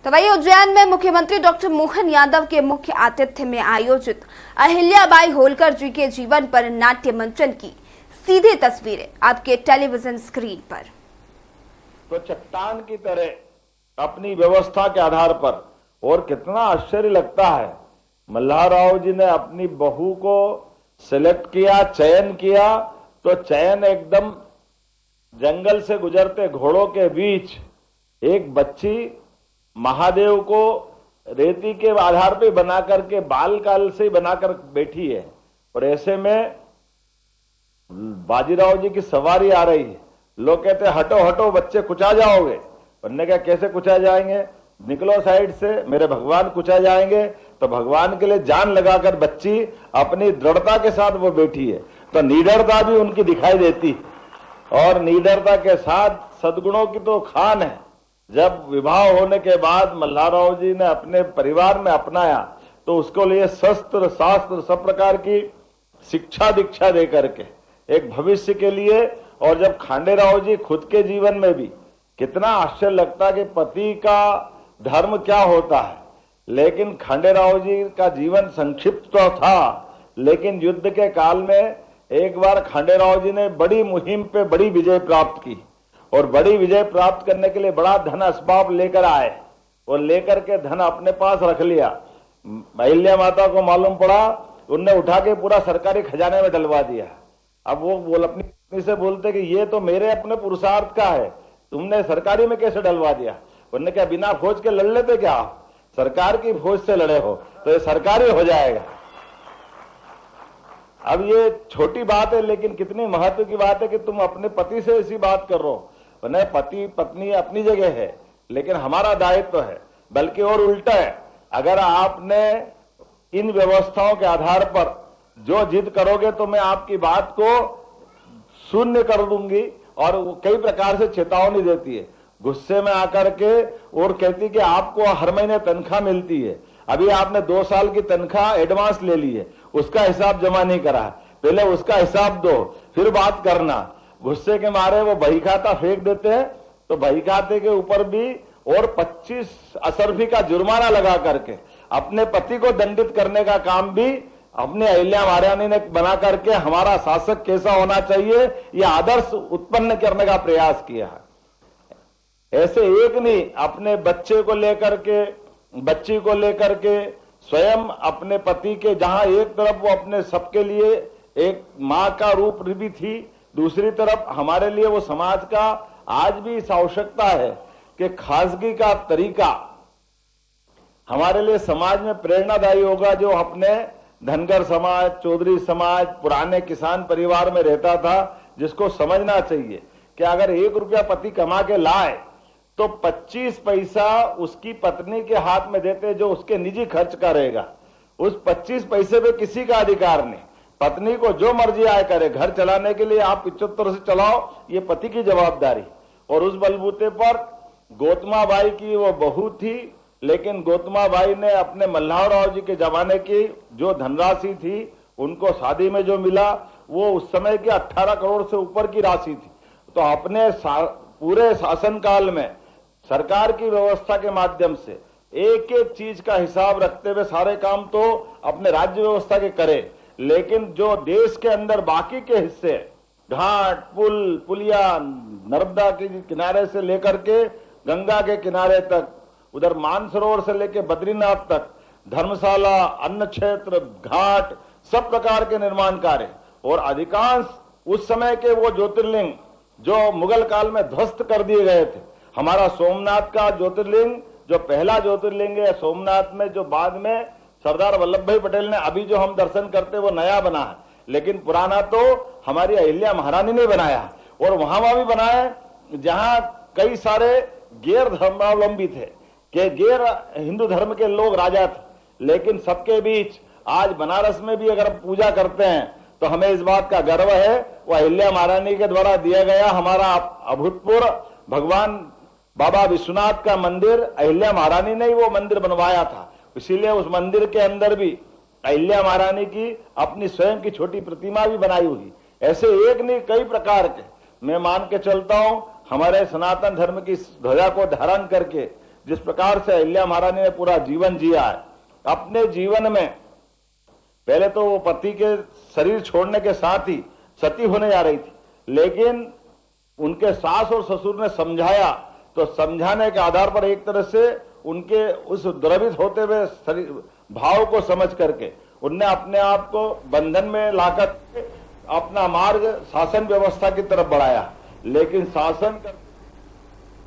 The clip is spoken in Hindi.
तो वही उज्जैन में मुख्यमंत्री डॉक्टर मोहन यादव के मुख्य आतिथ्य में आयोजित अहिल्याबाई होलकर जी के जीवन पर नाट्य मंचन की सीधी तस्वीरें आपके टेलीविजन स्क्रीन पर। तो चट्टान की तरह अपनी व्यवस्था के आधार पर, और कितना आश्चर्य लगता है, मल्हारराव जी ने अपनी बहू को सिलेक्ट किया, चयन किया, तो चयन एकदम जंगल से गुजरते घोड़ों के बीच एक बच्ची महादेव को रेती के आधार पे बना करके बाल काल से बनाकर बैठी है, और ऐसे में बाजीराव जी की सवारी आ रही है। लोग कहते हैं हटो हटो बच्चे कुचा जाओगे। उन्होंने कहा कैसे कुचा जाएंगे, निकलो साइड से, मेरे भगवान कुचा जाएंगे। तो भगवान के लिए जान लगाकर बच्ची अपनी दृढ़ता के साथ वो बैठी है, तो निडरता भी उनकी दिखाई देती है, और निडरता के साथ सद्गुणों की तो खान है। जब विवाह होने के बाद मल्हारराव जी ने अपने परिवार में अपनाया, तो उसको लिए शस्त्र शास्त्र सब प्रकार की शिक्षा दीक्षा दे करके एक भविष्य के लिए। और जब खांडेराव जी खुद के जीवन में भी, कितना आश्चर्य लगता है कि पति का धर्म क्या होता है, लेकिन खांडेराव जी का जीवन संक्षिप्त तो था, लेकिन युद्ध के काल में एक बार खांडेराव जी ने बड़ी मुहिम पे बड़ी विजय प्राप्त की, और बड़ी विजय प्राप्त करने के लिए बड़ा धन असबाब लेकर आए, और लेकर के धन अपने पास रख लिया। अहिल्या माता को मालूम पड़ा, उनने उठा के पूरा सरकारी खजाने में डलवा दिया। अब वो अपनी पत्नी से बोलते कि ये तो मेरे अपने पुरुषार्थ का है, तुमने सरकारी में कैसे डलवा दिया। उन्होंने कहा बिना फौज के लड़ लेते क्या, सरकार की फौज से लड़े हो तो ये सरकारी हो जाएगा। अब ये छोटी बात है, लेकिन कितनी महत्व की बात है कि तुम अपने पति से ऐसी बात कर रहे हो। पति पत्नी अपनी जगह है, लेकिन हमारा दायित्व है, बल्कि और उल्टा है। अगर आपने इन व्यवस्थाओं के आधार पर जो जिद करोगे तो मैं आपकी बात को शून्य कर दूंगी। और कई प्रकार से चेतावनी देती है, गुस्से में आकर के, और कहती कि आपको हर महीने तनख्वाह मिलती है, अभी आपने 2 साल की तनख्वाह एडवांस ले ली है, उसका हिसाब जमा नहीं करा है, पहले उसका हिसाब दो फिर बात करना। गुस्से के मारे वो बही खाता फेंक देते हैं, तो बही खाते के ऊपर भी और 25 असरफी का जुर्माना लगा करके अपने पति को दंडित करने का काम भी अपने अहिल्या महारानी ने बना करके हमारा शासक कैसा होना चाहिए यह आदर्श उत्पन्न करने का प्रयास किया है। ऐसे एक नहीं, अपने बच्चे को लेकर के, बच्ची को लेकर के, स्वयं अपने पति के, जहां एक तरफ वो अपने सबके लिए एक मां का रूप भी थी, दूसरी तरफ हमारे लिए वो समाज का आज भी इस आवश्यकता है कि खासगी का तरीका हमारे लिए समाज में प्रेरणादायी होगा। जो अपने धनगर समाज, चौधरी समाज, पुराने किसान परिवार में रहता था, जिसको समझना चाहिए कि अगर 1 रुपया पति कमा के लाए तो 25 पैसा उसकी पत्नी के हाथ में देते, जो उसके निजी खर्च का रहेगा। उस 25 पैसे पे किसी का अधिकार नहीं, पत्नी को जो मर्जी आए करे, घर चलाने के लिए आप 75 से चलाओ, ये पति की जवाबदारी। और उस बलबूते पर गौतमा बाई की वो बहू थी, लेकिन गौतमा बाई ने अपने मल्हारराव जी के जमाने की जो धनराशि थी, उनको शादी में जो मिला वो उस समय की 18 करोड़ से ऊपर की राशि थी। तो अपने पूरे शासनकाल में सरकार की व्यवस्था के माध्यम से एक एक चीज का हिसाब रखते हुए सारे काम तो अपने राज्य व्यवस्था के करे, लेकिन जो देश के अंदर बाकी के हिस्से, घाट, पुल, पुलिया, नर्मदा के किनारे से लेकर के गंगा के किनारे तक, उधर मानसरोवर से लेकर बद्रीनाथ तक, धर्मशाला, अन्न क्षेत्र, घाट, सब प्रकार के निर्माण कार्य, और अधिकांश उस समय के वो ज्योतिर्लिंग जो मुगल काल में ध्वस्त कर दिए गए थे। हमारा सोमनाथ का ज्योतिर्लिंग जो पहला ज्योतिर्लिंग है सोमनाथ में, जो बाद में सरदार वल्लभ भाई पटेल ने अभी जो हम दर्शन करते वो नया बना है, लेकिन पुराना तो हमारी अहिल्या महारानी ने बनाया। और वहां भी बनाया जहां कई सारे गैर धर्मावलंबी थे, कि गैर हिंदू धर्म के लोग राजा थे, लेकिन सबके बीच आज बनारस में भी अगर पूजा करते हैं तो हमें इस बात का गर्व है, वो अहिल्या महारानी के द्वारा दिया गया हमारा अभूतपूर्व भगवान बाबा विश्वनाथ का मंदिर अहिल्या महारानी ने ही वो मंदिर बनवाया था। इसीलिए उस मंदिर के अंदर भी अहिल्या महारानी की अपनी स्वयं की छोटी प्रतिमा भी बनाई हुई। ऐसे एक नहीं कई प्रकार के मैं मान के चलता हूं, हमारे सनातन धर्म की ध्वजा को धारण करके जिस प्रकार से अहिल्या महारानी ने पूरा जीवन जिया है, अपने जीवन में पहले तो वो पति के शरीर छोड़ने के साथ ही सती होने जा रही थी, लेकिन उनके सास और ससुर ने समझाया, तो समझाने के आधार पर एक तरह से उनके उस द्रवित होते हुए भाव को समझ करके उनने अपने आप को बंधन में लाकर अपना मार्ग शासन व्यवस्था की तरफ बढ़ाया। लेकिन शासन